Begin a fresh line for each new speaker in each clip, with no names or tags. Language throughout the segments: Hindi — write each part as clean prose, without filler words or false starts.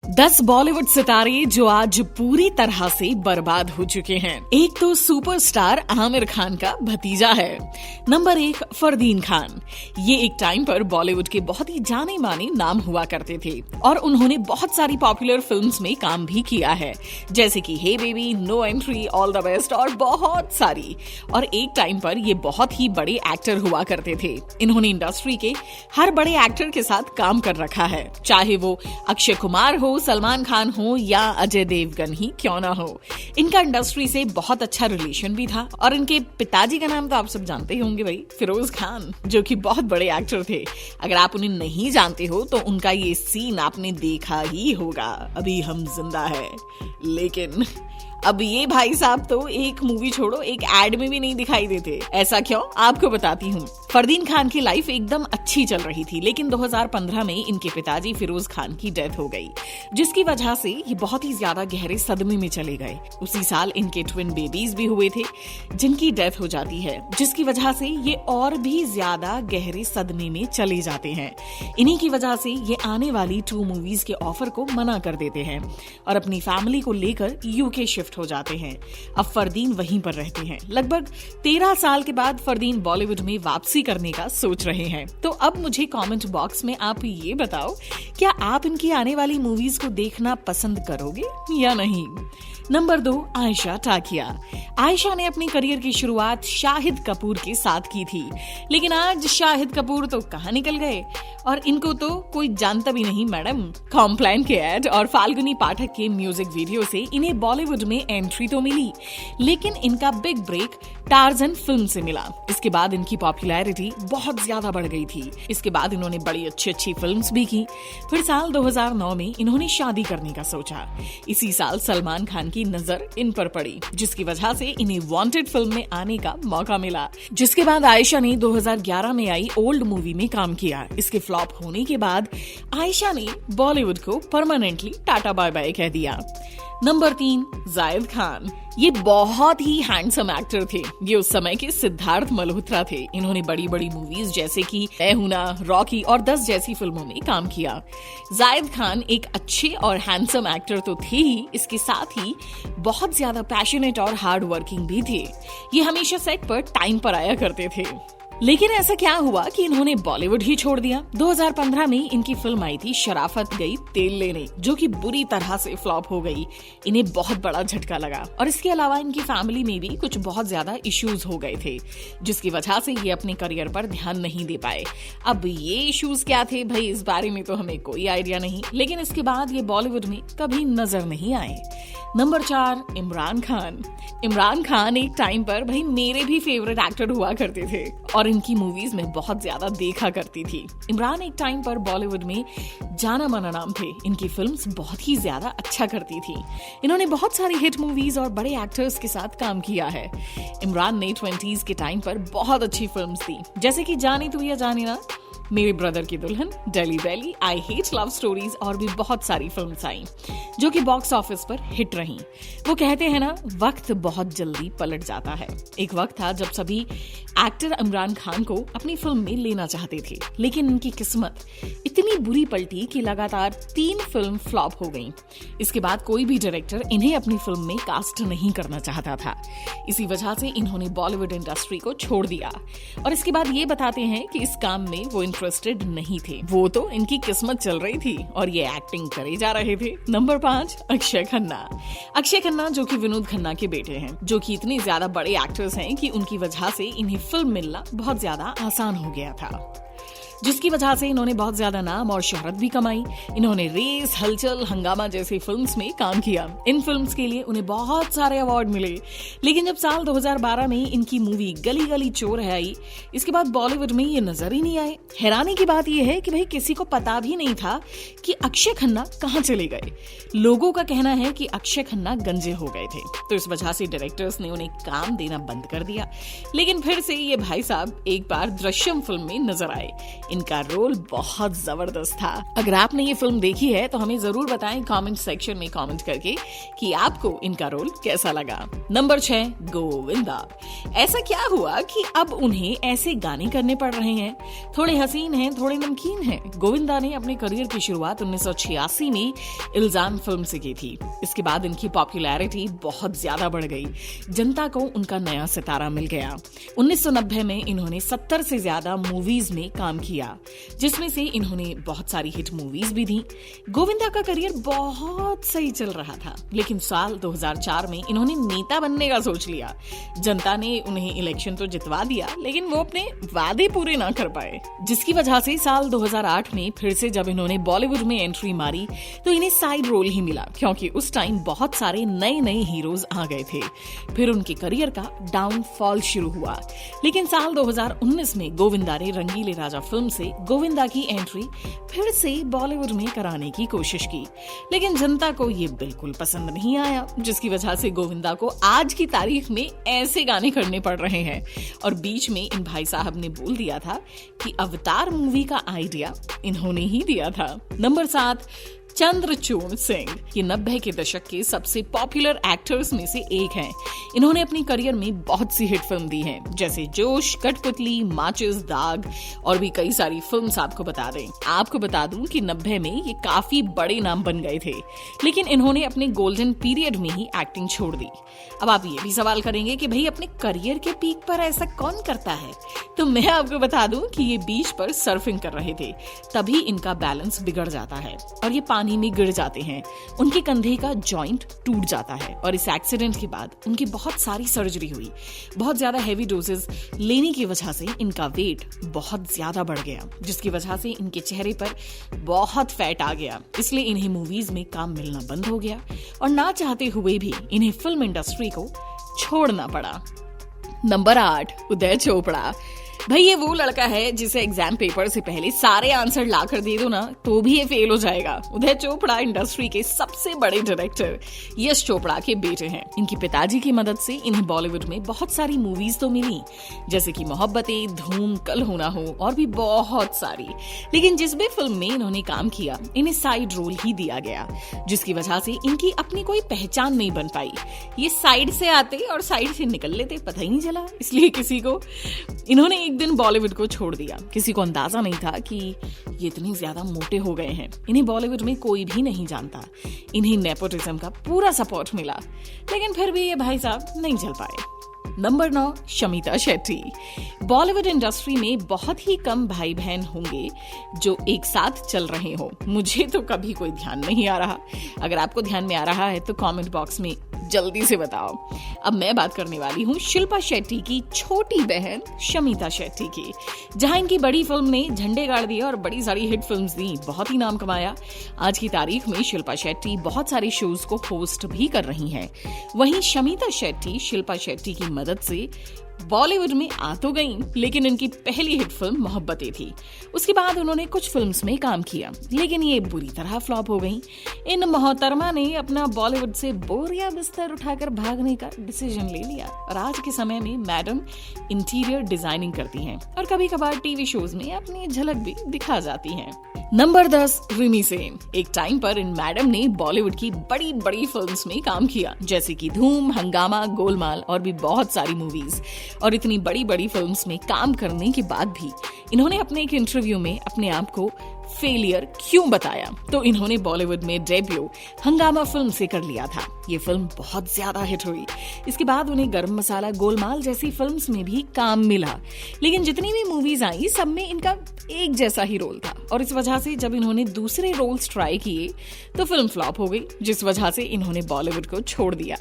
10 बॉलीवुड सितारे जो आज पूरी तरह से बर्बाद हो चुके हैं। एक तो सुपरस्टार आमिर खान का भतीजा है। नंबर 1 फरदीन खान। ये एक टाइम पर बॉलीवुड के बहुत ही जाने माने नाम हुआ करते थे और उन्होंने बहुत सारी पॉपुलर फिल्म्स में काम भी किया है, जैसे कि hey baby, no entry, all the best और बहुत सारी। और एक टाइम पर ये बहुत ही बड़े एक्टर हुआ करते थे। इन्होंने इंडस्ट्री के हर बड़े एक्टर के साथ काम कर रखा है, चाहे वो अक्षय कुमार हो, सलमान खान हो या अजय देवगन ही क्यों ना हो। इनका इंडस्ट्री से बहुत अच्छा रिलेशन भी था और इनके पिताजी का नाम तो आप सब जानते ही होंगे भाई, फिरोज खान, जो कि बहुत बड़े एक्टर थे। अगर आप उन्हें नहीं जानते हो तो उनका ये सीन आपने देखा ही होगा, अभी हम जिंदा है। लेकिन अब ये भाई साहब तो एक मूवी छोड़ो, एक एड में भी नहीं दिखाई देते। ऐसा क्यों, आपको बताती हूँ। फरदीन खान की लाइफ एकदम अच्छी चल रही थी, लेकिन 2015 में इनके पिताजी फिरोज खान की डेथ हो गई, जिसकी वजह से ये बहुत ही ज्यादा गहरे सदमे में चले गए। उसी साल इनके ट्विन बेबीज भी हुए थे, जिनकी डेथ हो जाती है, जिसकी वजह से ये और भी ज्यादा गहरे सदमे में चले जाते हैं। इन्हीं की वजह से ये आने वाली 2 मूवीज के ऑफर को मना कर देते हैं और अपनी फैमिली को लेकर यूके शिफ्ट हो जाते हैं। अब फरदीन वहीं पर रहते हैं। लगभग 13 साल के बाद फरदीन बॉलीवुड में वापसी करने का सोच रहे हैं। तो अब मुझे कमेंट बॉक्स में आप ये बताओ, क्या आप इनकी आने वाली मूवीज को देखना पसंद करोगे या नहीं। नंबर 2 आयशा टाकिया। आयशा ने अपनी करियर की शुरुआत शाहिद कपूर के साथ की थी, लेकिन आज शाहिद कपूर तो कहाँ निकल गए और इनको तो कोई जानता भी नहीं मैडम। कॉम्प्लान के एड और फाल्गुनी पाठक के म्यूजिक वीडियो से इन्हें बॉलीवुड में एंट्री तो मिली, लेकिन इनका बिग ब्रेक टार्जन फिल्म से मिला। इसके बाद इनकी पॉपुलैरिटी बहुत ज्यादा बढ़ गई थी। इसके बाद इन्होंने बड़ी अच्छी फिल्म्स भी की। फिर साल 2009 में इन्होंने शादी करने का सोचा। इसी साल सलमान खान की नजर इन पर पड़ी, जिसकी वजह से इन्हें वांटेड फिल्म में आने का मौका मिला। जिसके बाद आयशा ने 2011 में आई ओल्ड मूवी में काम किया। इसके फ्लॉप होने के बाद आयशा ने बॉलीवुड को परमानेंटली टाटा बाय बाय कह दिया। नंबर 3 जायद खान। ये बहुत ही हैंडसम एक्टर थे। ये उस समय के सिद्धार्थ मल्होत्रा थे। इन्होंने बड़ी बड़ी मूवीज जैसे कि मैं हूं ना, रॉकी और 10 जैसी फिल्मों में काम किया। जायद खान एक अच्छे और हैंडसम एक्टर तो थे ही, इसके साथ ही बहुत ज्यादा पैशनेट और हार्ड वर्किंग भी थे। ये हमेशा सेट पर टाइम पर आया करते थे। लेकिन ऐसा क्या हुआ कि इन्होंने बॉलीवुड ही छोड़ दिया। 2015 में इनकी फिल्म आई थी शराफत गई तेल लेने, जो कि बुरी तरह से फ्लॉप हो गई। इन्हें बहुत बड़ा झटका लगा और इसके अलावा इनकी फैमिली में भी कुछ बहुत ज्यादा इश्यूज हो गए थे, जिसकी वजह से ये अपने करियर पर ध्यान नहीं दे पाए। अब ये इश्यूज क्या थे भाई, इस बारे में तो हमें कोई आइडिया नहीं, लेकिन इसके बाद ये बॉलीवुड में कभी नजर नहीं आए। नंबर 4 इमरान खान। इमरान खान एक टाइम पर भाई मेरे भी फेवरेट एक्टर हुआ करते थे और इनकी मूवीज में बहुत ज्यादा देखा करती थी। इमरान एक टाइम पर बॉलीवुड में जाना माना नाम थे। इनकी फिल्म्स बहुत ही ज्यादा अच्छा करती थी। इन्होंने बहुत सारी हिट मूवीज और बड़े एक्टर्स के साथ काम किया है। इमरान ने 20s के टाइम पर बहुत अच्छी फिल्म्स दी, जैसे कि जाने तू या जाने ना, मेरे ब्रदर की दुल्हन, Delhi valley, I hate love stories और भी बहुत सारी फिल्म्स आई, जो कि बॉक्स ऑफिस पर हिट रहीं। वो कहते हैं ना, वक्त बहुत जल्दी पलट जाता है। एक वक्त था जब सभी एक्टर इमरान खान को अपनी फिल्म में लेना चाहते थे, लेकिन इनकी किस्मत इतनी बुरी पलटी कि लगातार 3 फिल्म फ्लॉप हो गईं। इसके बाद कोई भी डायरेक्टर इन्हें अपनी फिल्म में कास्ट नहीं करना चाहता था। इसी वजह से इन्होंने बॉलीवुड इंडस्ट्री को छोड़ दिया और इसके बाद ये बताते हैं कि इस काम में वो इंटरेस्टेड नहीं थे। वो तो इनकी किस्मत चल रही थी और ये एक्टिंग करे जा रहे थे। नंबर 5 अक्षय खन्ना। अक्षय खन्ना जो कि विनोद खन्ना के बेटे हैं, जो कि इतने ज्यादा बड़े एक्टर्स हैं कि उनकी वजह से इन्हें फिल्म मिलना बहुत ज्यादा आसान हो गया था, जिसकी वजह से इन्होंने बहुत ज्यादा नाम और शोहरत भी कमाई। इन्होंने रेस, हलचल, हंगामा जैसी फिल्म्स में काम किया। इन फिल्म्स के लिए उन्हें बहुत सारे अवार्ड मिले। लेकिन जब साल 2012 में इनकी मूवी गली गली चोर है आई, इसके बाद बॉलीवुड में ये नजर ही नहीं आए। हैरानी की बात यह है कि भाई किसी को पता भी नहीं था कि अक्षय खन्ना कहाँ चले गए। लोगों का कहना है कि अक्षय खन्ना गंजे हो गए थे, तो इस वजह से डायरेक्टर्स ने उन्हें काम देना बंद कर दिया। लेकिन फिर से ये भाई साहब एक बार दृश्यम फिल्म में नजर आए। इनका रोल बहुत जबरदस्त था। अगर आपने ये फिल्म देखी है तो हमें जरूर बताएं कमेंट सेक्शन में कमेंट करके कि आपको इनका रोल कैसा लगा। नंबर 6, गोविंदा। ऐसा क्या हुआ कि अब उन्हें ऐसे गाने करने पड़ रहे हैं? थोड़े हसीन हैं, थोड़े नमकीन हैं। गोविंदा ने अपने करियर की शुरुआत 1986 में इल्जाम फिल्म से की थी। इसके बाद इनकी पॉपुलैरिटी बहुत ज्यादा बढ़ गई, जनता को उनका नया सितारा मिल गया। 1990 में इन्होंने 70 से ज्यादा मूवीज में काम किया, जिसमें से इन्होंने बहुत सारी हिट मूवीज भी दी। गोविंदा का करियर बहुत सही चल रहा था, लेकिन साल 2004 में इन्होंने नेता बनने का सोच लिया। जनता ने उन्हें इलेक्शन तो जितवा दिया, लेकिन वो अपने वादे पूरे ना कर पाए, जिसकी वजह से साल 2008 में फिर से जब इन्होंने बॉलीवुड में एंट्री मारी तो इन्हें साइड रोल ही मिला, क्योंकि उस टाइम बहुत सारे नए नए हीरोज आ गए थे। फिर उनके करियर का डाउनफॉल शुरू हुआ। लेकिन साल 2019 में गोविंदा ने रंगीले राजा फिल्म से गोविंदा की एंट्री फिर से बॉलीवुड में कराने की कोशिश की, लेकिन जनता को ये बिल्कुल पसंद नहीं आया, जिसकी वजह से गोविंदा को आज की तारीख में ऐसे गाने करने पड़ रहे हैं। और बीच में इन भाई साहब ने बोल दिया था कि अवतार मूवी का आइडिया इन्होंने ही दिया था। नंबर 7, चंद्रचूड़ सिंह। ये 90 के दशक के सबसे पॉपुलर एक्टर्स में से एक हैं। इन्होंने अपनी करियर में बहुत सी हिट फिल्म दी हैं, जैसे जोश, कठपुतली, माचिस, दाग और भी कई सारी फिल्म्स आपको बता दें। आपको बता दूं कि 90 में ये काफी बड़े नाम बन गए थे, लेकिन इन्होंने अपने गोल्डन पीरियड में ही एक्टिंग छोड़ दी। अब आप ये भी सवाल करेंगे कि भाई अपने करियर के पीक पर ऐसा कौन करता है? तो मैं आपको बता दूं कि ये बीच पर सर्फिंग कर रहे थे, तभी इनका बैलेंस बिगड़ जाता है और ये पानी में गिर जाते हैं। उनके कंधे का जॉइंट टूट जाता है और इस एक्सीडेंट के बाद उनकी बहुत सारी सर्जरी हुई। बहुत ज्यादा हेवी डोजेस लेने की वजह से इनका वेट बहुत ज्यादा बढ़ गया, जिसकी वजह से इनके चेहरे पर बहुत फैट आ गया। इसलिए इन्हें मूवीज में काम मिलना बंद हो गया और ना चाहते हुए भी इन्हें फिल्म इंडस्ट्री को छोड़ना पड़ा। नंबर 8, उदय चोपड़ा। भाई ये वो लड़का है जिसे एग्जाम पेपर से पहले सारे आंसर लाकर दे दो ना तो भी ये फेल हो जाएगा। उदय चोपड़ा इंडस्ट्री के सबसे बड़े डायरेक्टर यश चोपड़ा के बेटे हैं। इनके पिताजी की मदद से इन्हें बॉलीवुड में बहुत सारी मूवीज तो मिली, जैसे कि मोहब्बतें, धूम, कल हो ना हो और भी बहुत सारी। लेकिन जिस भी फिल्म में इन्होंने काम किया इन्हें साइड रोल ही दिया गया, जिसकी वजह से इनकी अपनी कोई पहचान नहीं बन पाई। ये साइड से आते और साइड से निकल लेते, पता ही नहीं चला। इसलिए किसी को इन्होंने एक दिन बॉलीवुड को छोड़ दिया। किसी को अंदाजा नहीं था कि ये इतने ज्यादा मोटे हो गए हैं। इन्हें बॉलीवुड में कोई भी नहीं जानता। इन्हें नेपोटिज्म का पूरा सपोर्ट मिला, लेकिन फिर भी ये भाई साहब नहीं चल पाए। नंबर 9, शमिता शेट्टी। बॉलीवुड इंडस्ट्री में बहुत ही कम भाई बहन होंगे जो एक साथ चल रहे हो। मुझे तो कभी कोई ध्यान नहीं आ रहा। अगर आपको ध्यान में आ रहा है तो कमेंट बॉक्स में जल्दी से बताओ। अब मैं बात करने वाली हूँ शिल्पा शेट्टी की छोटी बहन शमिता शेट्टी की। जहां इनकी बड़ी फिल्म ने झंडे गाड़ दिए और बड़ी सारी हिट फिल्म्स दी, बहुत ही नाम कमाया। आज की तारीख में शिल्पा शेट्टी बहुत सारे शोज को होस्ट भी कर रही हैं। वहीं शमिता शेट्टी शिल्पा शेट्टी की मदद से बॉलीवुड में आ तो गई, लेकिन इनकी पहली हिट फिल्म मोहब्बतें थी। उसके बाद उन्होंने कुछ फिल्म्स में काम किया, लेकिन ये बुरी तरह फ्लॉप हो गई। इन मोहतरमा ने अपना बॉलीवुड से बोरिया बिस्तर उठाकर भागने का डिसीजन ले लिया और आज के समय में मैडम इंटीरियर डिजाइनिंग करती हैं और कभी कभार टीवी शोज में अपनी झलक भी दिखा जाती हैं। नंबर 10, रिमी सेन। एक टाइम पर इन मैडम ने बॉलीवुड की बड़ी बड़ी फिल्म्स में काम किया, जैसे कि धूम, हंगामा, गोलमाल और भी बहुत सारी मूवीज। और इतनी बड़ी बड़ी फिल्म्स में काम करने के बाद भी इन्होंने अपने एक इंटरव्यू में अपने आप को फेलियर क्यों बताया, तो इन्होंने बॉलीवुड में डेब्यू हंगामा फिल्म से कर लिया था। ये फिल्म बहुत ज्यादा हिट हुई। इसके बाद उन्हें गरम मसाला, गोलमाल जैसी फिल्म्स में भी काम मिला, लेकिन जितनी भी मूवीज आई सब में इनका एक जैसा ही रोल था और इस वजह से जब इन्होंने दूसरे रोल्स ट्राई किए तो फिल्म फ्लॉप हो गई, जिस वजह से इन्होंने बॉलीवुड को छोड़ दिया।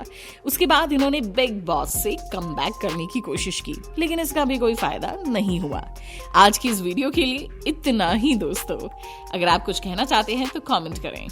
उसके बाद इन्होंने बिग बॉस से कमबैक करने की कोशिश की, लेकिन इसका भी कोई फायदा नहीं हुआ। आज की इस वीडियो के लिए इतना ही दोस्तों। अगर आप कुछ कहना चाहते हैं तो कमेंट करें।